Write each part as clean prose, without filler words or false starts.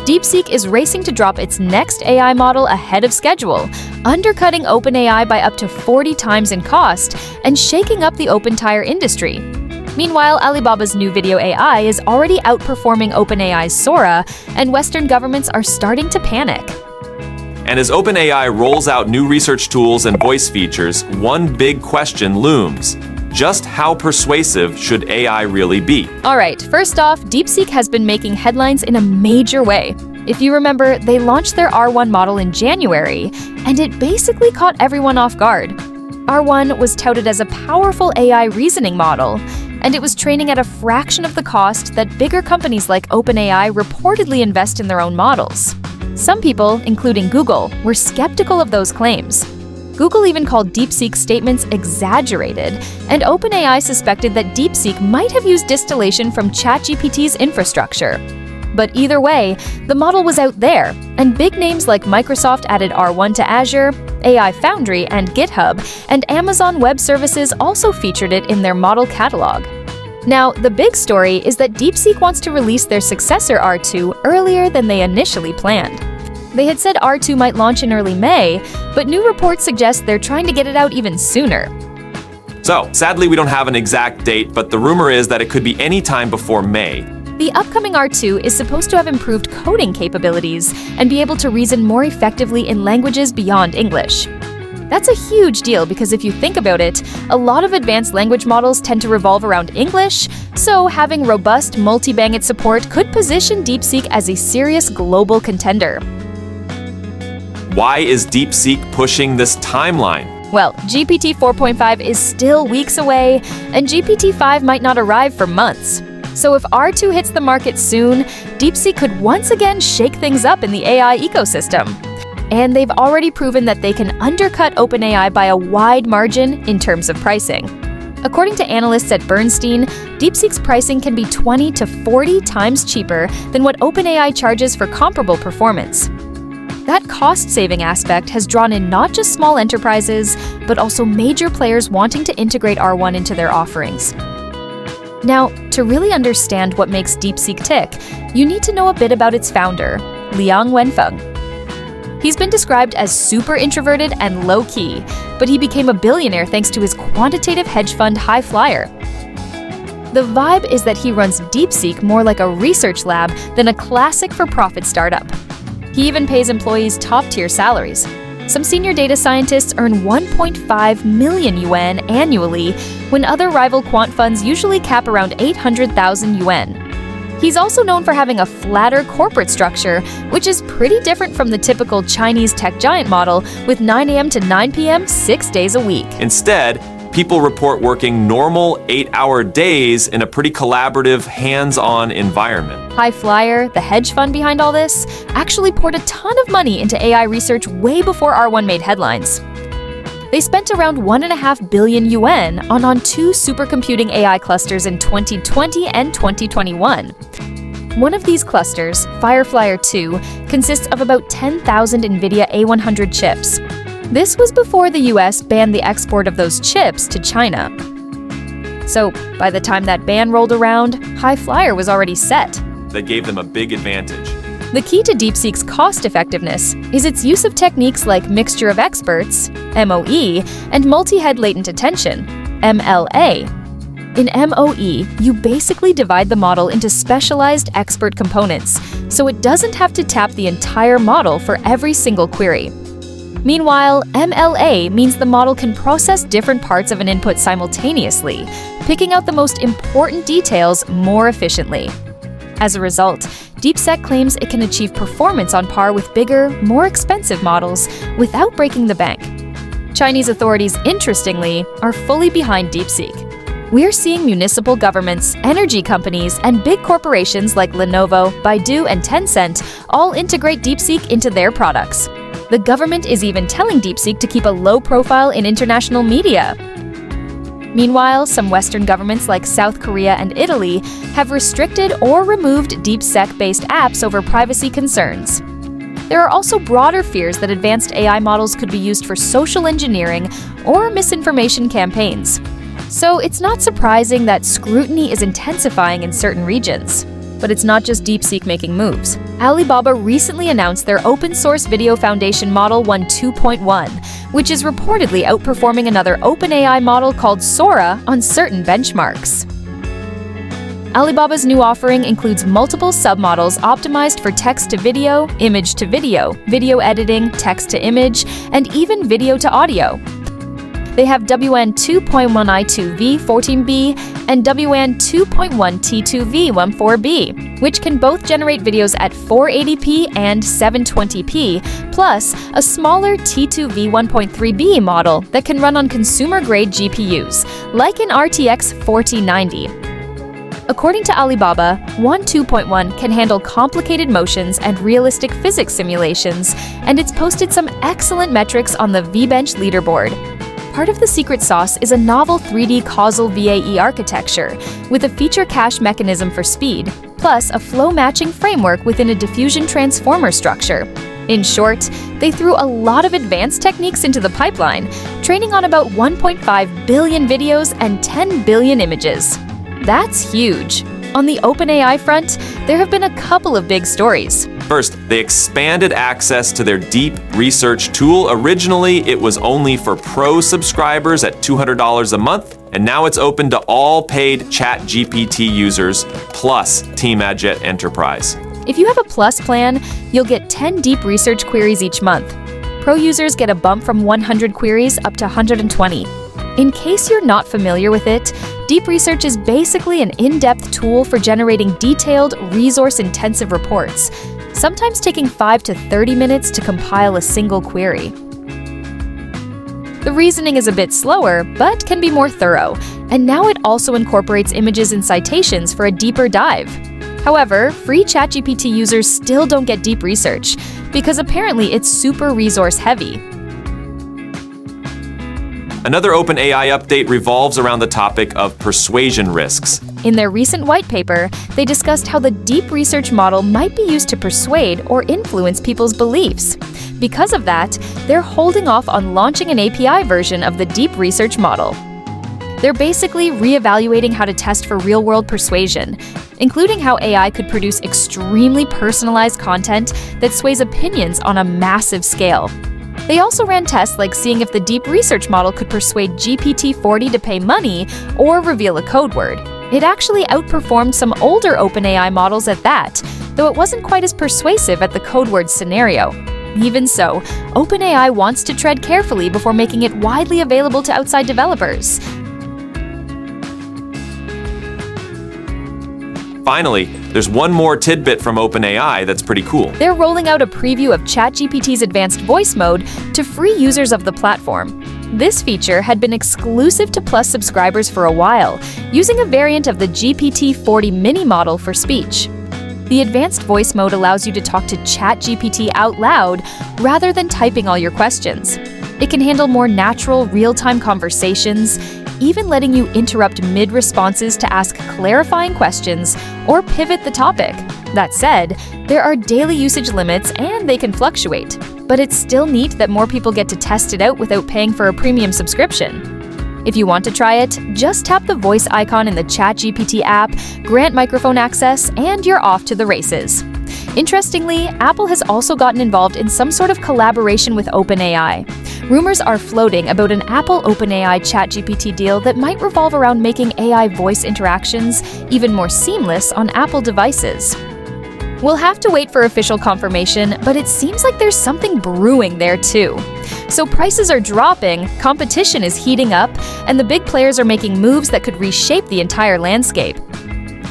DeepSeek is racing to drop its next AI model ahead of schedule, undercutting OpenAI by up to 40 times in cost and shaking up the open tire industry. Meanwhile, Alibaba's new video AI is already outperforming OpenAI's Sora, and Western governments are starting to panic. And as OpenAI rolls out new research tools and voice features, one big question looms. Just how persuasive should AI really be? Alright, first off, DeepSeek has been making headlines in a major way. If you remember, they launched their R1 model in January, and it basically caught everyone off guard. R1 was touted as a powerful AI reasoning model, and it was training at a fraction of the cost that bigger companies like OpenAI reportedly invest in their own models. Some people, including Google, were skeptical of those claims. Google even called DeepSeek's statements exaggerated, and OpenAI suspected that DeepSeek might have used distillation from ChatGPT's infrastructure. But either way, the model was out there, and big names like Microsoft added R1 to Azure, AI Foundry and GitHub, and Amazon Web Services also featured it in their model catalog. Now, the big story is that DeepSeek wants to release their successor R2 earlier than they initially planned. They had said R2 might launch in early May, but new reports suggest they're trying to get it out even sooner. So, sadly we don't have an exact date, but the rumor is that it could be any time before May. The upcoming R2 is supposed to have improved coding capabilities and be able to reason more effectively in languages beyond English. That's a huge deal because if you think about it, a lot of advanced language models tend to revolve around English, so having robust multi-banged support could position DeepSeek as a serious global contender. Why is DeepSeek pushing this timeline? Well, GPT 4.5 is still weeks away, and GPT-5 might not arrive for months. So if R2 hits the market soon, DeepSeek could once again shake things up in the AI ecosystem. And they've already proven that they can undercut OpenAI by a wide margin in terms of pricing. According to analysts at Bernstein, DeepSeek's pricing can be 20 to 40 times cheaper than what OpenAI charges for comparable performance. That cost-saving aspect has drawn in not just small enterprises, but also major players wanting to integrate R1 into their offerings. Now, to really understand what makes DeepSeek tick, you need to know a bit about its founder, Liang Wenfeng. He's been described as super introverted and low-key, but he became a billionaire thanks to his quantitative hedge fund High Flyer. The vibe is that he runs DeepSeek more like a research lab than a classic for-profit startup. He even pays employees top-tier salaries. Some senior data scientists earn 1.5 million yuan annually, when other rival quant funds usually cap around 800,000 yuan. He's also known for having a flatter corporate structure, which is pretty different from the typical Chinese tech giant model with 9 a.m. to 9 p.m. 6 days a week. Instead, people report working normal 8-hour days in a pretty collaborative, hands-on environment. High Flyer, the hedge fund behind all this, actually poured a ton of money into AI research way before R1 made headlines. They spent around 1.5 billion yuan on 2 supercomputing AI clusters in 2020 and 2021. One of these clusters, Fireflyer 2, consists of about 10,000 NVIDIA A100 chips. This was before the US banned the export of those chips to China. So, by the time that ban rolled around, High Flyer was already set. That gave them a big advantage. The key to DeepSeek's cost effectiveness is its use of techniques like mixture of experts, MOE, and multi-head latent attention, MLA. In MOE, you basically divide the model into specialized expert components, so it doesn't have to tap the entire model for every single query. Meanwhile, MLA means the model can process different parts of an input simultaneously, picking out the most important details more efficiently. As a result, DeepSeek claims it can achieve performance on par with bigger, more expensive models without breaking the bank. Chinese authorities, interestingly, are fully behind DeepSeek. We're seeing municipal governments, energy companies, and big corporations like Lenovo, Baidu, and Tencent all integrate DeepSeek into their products. The government is even telling DeepSeek to keep a low profile in international media. Meanwhile, some Western governments like South Korea and Italy have restricted or removed DeepSeek-based apps over privacy concerns. There are also broader fears that advanced AI models could be used for social engineering or misinformation campaigns. So it's not surprising that scrutiny is intensifying in certain regions. But it's not just DeepSeek making moves. Alibaba recently announced their open-source video foundation model 2.1, which is reportedly outperforming another OpenAI model called Sora on certain benchmarks. Alibaba's new offering includes multiple submodels optimized for text-to-video, image-to-video, video editing, text-to-image, and even video-to-audio. They have WN2.1i2v 14b and WN2.1t2v 14b, which can both generate videos at 480p and 720p, plus a smaller T2v 1.3b model that can run on consumer-grade GPUs, like an RTX 4090. According to Alibaba, 2.1 can handle complicated motions and realistic physics simulations, and it's posted some excellent metrics on the VBench leaderboard. Part of the secret sauce is a novel 3D causal VAE architecture with a feature cache mechanism for speed, plus a flow matching framework within a diffusion transformer structure. In short, they threw a lot of advanced techniques into the pipeline, training on about 1.5 billion videos and 10 billion images. That's huge. On the OpenAI front, there have been a couple of big stories. First, they expanded access to their deep research tool. Originally, it was only for pro subscribers at $200 a month, and now it's open to all paid ChatGPT users, plus Team Adjet Enterprise. If you have a Plus plan, you'll get 10 deep research queries each month. Pro users get a bump from 100 queries up to 120. In case you're not familiar with it, Deep Research is basically an in-depth tool for generating detailed, resource-intensive reports, sometimes taking 5 to 30 minutes to compile a single query. The reasoning is a bit slower, but can be more thorough, and now it also incorporates images and citations for a deeper dive. However, free ChatGPT users still don't get Deep Research, because apparently it's super resource-heavy. Another OpenAI update revolves around the topic of persuasion risks. In their recent white paper, they discussed how the Deep Research model might be used to persuade or influence people's beliefs. Because of that, they're holding off on launching an API version of the Deep Research model. They're basically reevaluating how to test for real-world persuasion, including how AI could produce extremely personalized content that sways opinions on a massive scale. They also ran tests like seeing if the Deep Research model could persuade GPT-40 to pay money or reveal a code word. It actually outperformed some older OpenAI models at that, though it wasn't quite as persuasive at the code word scenario. Even so, OpenAI wants to tread carefully before making it widely available to outside developers. Finally, there's one more tidbit from OpenAI that's pretty cool. They're rolling out a preview of ChatGPT's advanced voice mode to free users of the platform. This feature had been exclusive to Plus subscribers for a while, using a variant of the GPT-40 mini model for speech. The advanced voice mode allows you to talk to ChatGPT out loud rather than typing all your questions. It can handle more natural, real-time conversations, even letting you interrupt mid-responses to ask clarifying questions or pivot the topic. That said, there are daily usage limits and they can fluctuate, but it's still neat that more people get to test it out without paying for a premium subscription. If you want to try it, just tap the voice icon in the ChatGPT app, grant microphone access, and you're off to the races. Interestingly, Apple has also gotten involved in some sort of collaboration with OpenAI. Rumors are floating about an Apple-OpenAI ChatGPT deal that might revolve around making AI voice interactions even more seamless on Apple devices. We'll have to wait for official confirmation, but it seems like there's something brewing there too. So prices are dropping, competition is heating up, and the big players are making moves that could reshape the entire landscape.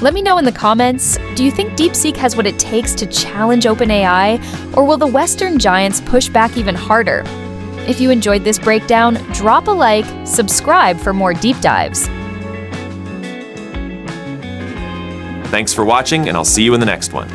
Let me know in the comments, do you think DeepSeek has what it takes to challenge OpenAI, or will the Western giants push back even harder? If you enjoyed this breakdown, drop a like, subscribe for more deep dives. Thanks for watching, and I'll see you in the next one.